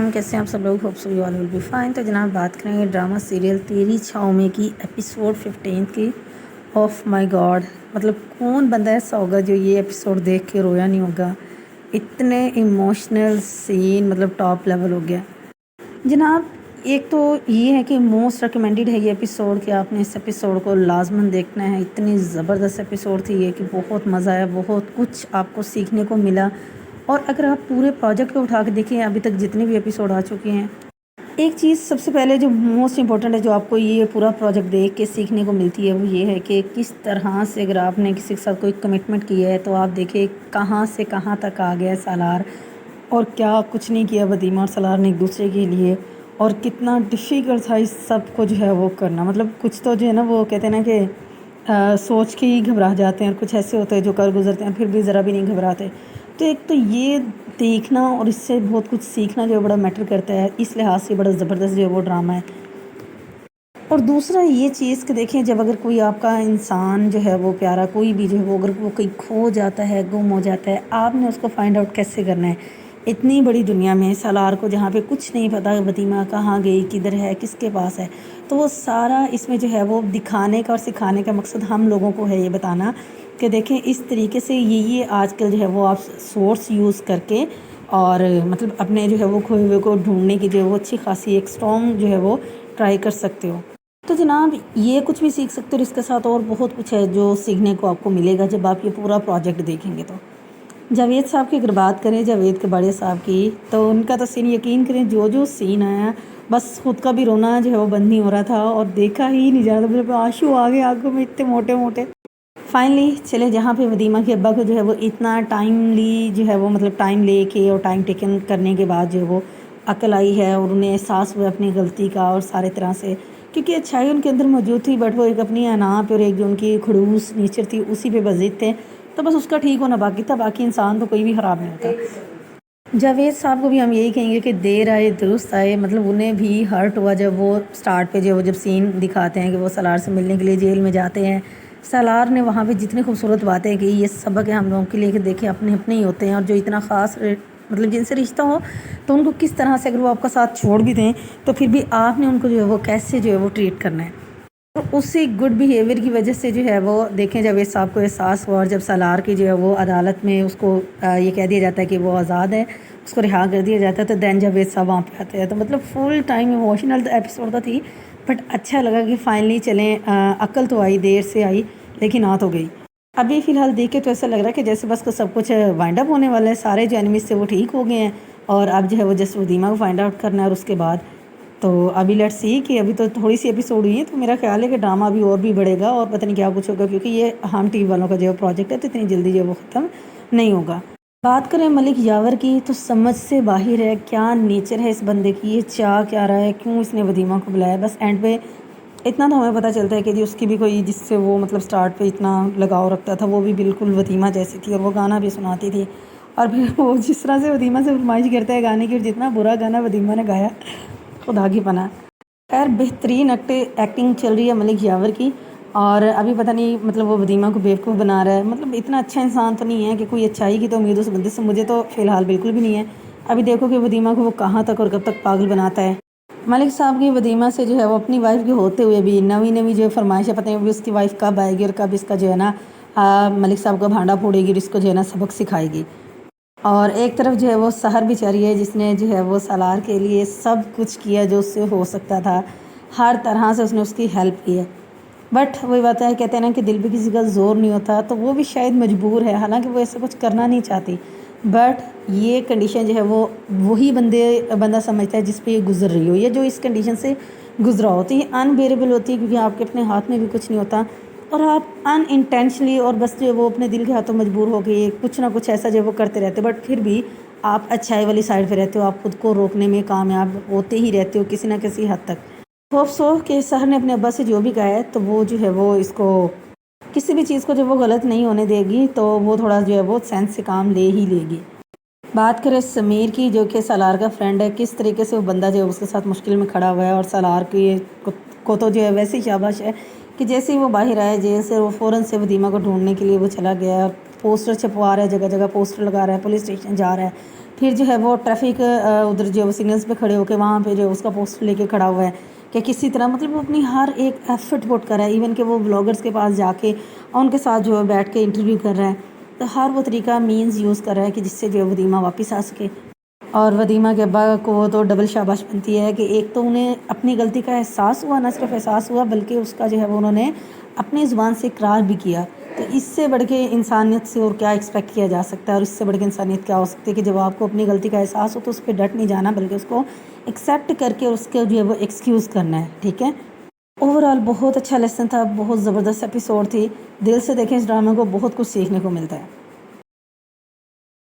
Everyone, कैसे हैं आप सब लोग। Hope so you all will be fine. तो जनाब बात करेंगे ड्रामा सीरियल तेरी छाँव में की एपिसोड 15 की। ऑफ माय गॉड, मतलब कौन बंदा ऐसा होगा जो ये एपिसोड देख के रोया नहीं होगा। इतने इमोशनल सीन, मतलब टॉप लेवल हो गया जनाब। एक तो ये है कि मोस्ट रिकमेंडेड है ये एपिसोड कि आपने इस एपिसोड को लाजमन देखना है। इतनी ज़बरदस्त एपिसोड थी ये कि बहुत मज़ा आया, बहुत कुछ आपको सीखने को मिला। और अगर आप पूरे प्रोजेक्ट को उठा के देखें, अभी तक जितने भी एपिसोड आ चुके हैं, एक चीज़ सबसे पहले जो मोस्ट इम्पॉर्टेंट है, जो आपको ये पूरा प्रोजेक्ट देख के सीखने को मिलती है, वो ये है कि किस तरह से अगर आपने किसी के साथ कोई कमिटमेंट किया है तो आप देखें कहाँ से कहाँ तक आ गया है सालार, और क्या कुछ नहीं किया वदीमा और सालार ने एक दूसरे के लिए, और कितना डिफ़िकल्ट था इस सब को जो है वो करना। मतलब कुछ तो जो है ना, वो कहते हैं ना कि सोच के ही घबरा जाते हैं, और कुछ ऐसे होते हैं जो कर गुजरते हैं फिर भी ज़रा भी नहीं घबराते। तो एक तो ये देखना और इससे बहुत कुछ सीखना जो है बड़ा मैटर करता है, इस लिहाज से बड़ा ज़बरदस्त जो है वो ड्रामा है। और दूसरा ये चीज़ कि देखें, जब अगर कोई आपका इंसान जो है वो प्यारा, कोई भी जो है वो अगर वो कहीं खो जाता है, गुम हो जाता है, आपने उसको फाइंड आउट कैसे करना है। इतनी बड़ी दुनिया में सालार को जहाँ पे कुछ नहीं पता वदीमा कहाँ गई, किधर है, किसके पास है, तो वो सारा इसमें जो है वो दिखाने का और सिखाने का मकसद हम लोगों को है ये बताना कि देखें इस तरीके से ये आजकल जो है वो आप सोर्स यूज़ करके और मतलब अपने जो है वो खोए हुए को ढूंढने की जो है वो अच्छी खासी एक स्ट्रॉन्ग जो है वो ट्राई कर सकते हो। तो जनाब ये कुछ भी सीख सकते हो, इसके साथ और बहुत कुछ है जो सीखने को आपको मिलेगा जब आप ये पूरा प्रोजेक्ट देखेंगे। तो जावेद साहब की अगर बात करें, जावेद के बड़े साहब की, तो उनका तो सीन यकीन करें जो जो सीन आया, बस खुद का भी रोना जो है वो बंद नहीं हो रहा था और देखा ही नहीं जा रहा था। मतलब आंसू आ गए आंखों में, इतने मोटे मोटे। फाइनली चले, जहाँ पे वदीमा के अब्बा को जो है वो इतना टाइमली जो है वो मतलब टाइम ले के और टाइम टेकन करने के बाद जो है वो अकल आई है और उन्हें एहसास हुआ अपनी गलती का, और सारे तरह से क्योंकि अच्छाई उनके अंदर मौजूद थी, बट वो एक अपनी अना पे और एक जो उनकी खड़ूस नेचर थी उसी पे बजित थे। तो बस उसका ठीक होना बाकी था, बाकी इंसान तो कोई भी ख़राब नहीं होता। जावेद साहब को भी हम यही कहेंगे कि देर आए दुरुस्त आए। मतलब उन्हें भी हर्ट हुआ जब वो स्टार्ट पे जो वो जब सीन दिखाते हैं कि वो सालार से मिलने के लिए जेल में जाते हैं। सालार ने वहाँ पे जितनी खूबसूरत बातें की, ये सबक है हम लोगों के लिए कि देखें अपने अपने ही होते हैं, और जो इतना ख़ास मतलब जिनसे रिश्ता हो तो उनको किस तरह से, अगर वो आपका साथ छोड़ भी दें तो फिर भी आपने उनको जो है वो कैसे जो है वो ट्रीट करना है। तो उसी गुड बिहेवियर की वजह से जो है वो देखें, जब इस साहब को एहसास हुआ और जब सालार की जो है वो अदालत में उसको ये कह दिया जाता है कि वो आज़ाद है, उसको रिहा कर दिया जाता है, तो दैन जावेद साहब वहाँ पे आते हैं। तो मतलब फुल टाइम इमोशनल एपिसोड तो थी, बट अच्छा लगा कि फाइनली चलें, अकल तो आई, देर से आई लेकिन आ तो गई। अभी फ़िलहाल देख के तो ऐसा लग रहा है कि जैसे बस को सब कुछ वाइंड अप होने वाला है, सारे जो एनिमीज थे वो ठीक हो गए हैं, और अब जो है वो जस्ट वदीमा को फाइंड आउट करना है। और उसके बाद तो अभी लेट्स सी कि अभी तो थोड़ी सी एपिसोड हुई है, तो मेरा ख्याल है कि ड्रामा अभी और भी बढ़ेगा और पता नहीं क्या कुछ होगा, क्योंकि ये हम टीवी वालों का जो प्रोजेक्ट है तो इतनी जल्दी जो वो ख़त्म नहीं होगा। बात करें मलिक यावर की, तो समझ से बाहर है क्या नेचर है इस बंदे की, ये चाह क्या रहा है, क्यों इसने वदीमा को बुलाया। बस एंड पे इतना तो हमें पता चलता है कि जी उसकी भी कोई जिससे वो मतलब स्टार्ट पे इतना लगाव रखता था, वो भी बिल्कुल वदीमा जैसी थी, और वो गाना भी सुनाती थी। और फिर वो जिस तरह से वदीमा से फरमाइश करता है गाने की, और जितना बुरा गाना वदीमा ने गाया, खुदा की पनाह। खैर बेहतरीन एक्टिंग चल रही है मलिक यावर की, और अभी पता नहीं मतलब वो वदीमा को बेवकूफ़ बना रहा है। मतलब इतना अच्छा इंसान तो नहीं है कि कोई अच्छाई की तो उम्मीद उस बंदे से मुझे तो फ़िलहाल बिल्कुल भी नहीं है। अभी देखो कि वदीमा को वो कहाँ तक और कब तक पागल बनाता है। मलिक साहब की वदीमा से जो है वो अपनी वाइफ के होते हुए भी नवी नवी जो फरमाइश है, पता नहीं उसकी वाइफ कब आएगी और कब इसका जो है ना मलिक साहब का भांडा फोड़ेगी और इसको जो है ना सबक सिखाएगी। और एक तरफ जो है वो सहर बेचारी है, जिसने जो है वो सालार के लिए सब कुछ किया जो उससे हो सकता था, हर तरह से उसने उसकी हेल्प की है। बट वही बात है, कहते हैं ना कि दिल पे किसी का ज़ोर नहीं होता, तो वो भी शायद मजबूर है, हालांकि वो ऐसा कुछ करना नहीं चाहती, बट ये कंडीशन जो है वो वही बंदा समझता है जिस पे ये गुजर रही हो, या जो इस कंडीशन से गुजरा हो। तो ये अनबेरेबल होती है, क्योंकि आपके अपने हाथ में भी कुछ नहीं होता, और आप अनइंटेंशनली और बस जो है वो अपने दिल के हाथों मजबूर हो गए कुछ ना कुछ ऐसा जो वो करते रहते हो, बट फिर भी आप अच्छाई वाली साइड पे रहते हो, आप खुद को रोकने में कामयाब होते ही रहते हो किसी ना किसी हद तक। होप सो कि सहर ने अपने अब्बा से जो भी कहा है, तो वो जो है वो इसको किसी भी चीज़ को जब वो गलत नहीं होने देगी, तो वो थोड़ा जो है वो सेंस से काम ले ही लेगी। बात करें समीर की, जो कि सालार का फ्रेंड है, किस तरीके से वो बंदा जो है उसके साथ मुश्किल में खड़ा हुआ है, और सालार को तो जो है वैसे ही शाबाश है कि जैसे ही वो बाहर आया जेल से, वो फ़ौरन से वदीमा को ढूंढने के लिए वो चला गया, पोस्टर छपवा रहा है, जगह जगह पोस्टर लगा रहा है, पुलिस स्टेशन जा रहा है। फिर जो है वो ट्रैफिक उधर जो सिग्नल्स पे खड़े होकर वहाँ पे जो उसका पोस्टर लेके खड़ा हुआ है कि किसी तरह मतलब वो अपनी हर एक एफर्ट पुट कर रहा है, इवन कि वो ब्लॉगर्स के पास जाके उनके साथ जो है बैठ के इंटरव्यू कर रहा है। तो हर वो तरीका मीन्स यूज़ कर रहा है कि जिससे जो है वदीमा वापस आ सके। और वदीमा के अब्बा को तो डबल शाबाश बनती है कि एक तो उन्हें अपनी गलती का एहसास हुआ, न सिर्फ एहसास हुआ बल्कि उसका जो है वो उन्होंने अपनी ज़ुबान से इकरार भी किया। तो इससे बढ़ के इंसानियत से और क्या एक्सपेक्ट किया जा सकता है, और इससे बढ़ के इंसानियत क्या हो सकती है कि जब आपको अपनी गलती का एहसास हो तो उस पर डट नहीं जाना बल्कि उसको एक्सेप्ट करके उसके जो है वो एक्सक्यूज़ करना है। ठीक है, ओवरऑल बहुत अच्छा लेसन था, बहुत ज़बरदस्त एपिसोड थी। दिल से देखें इस ड्रामे को, बहुत कुछ सीखने को मिलता है।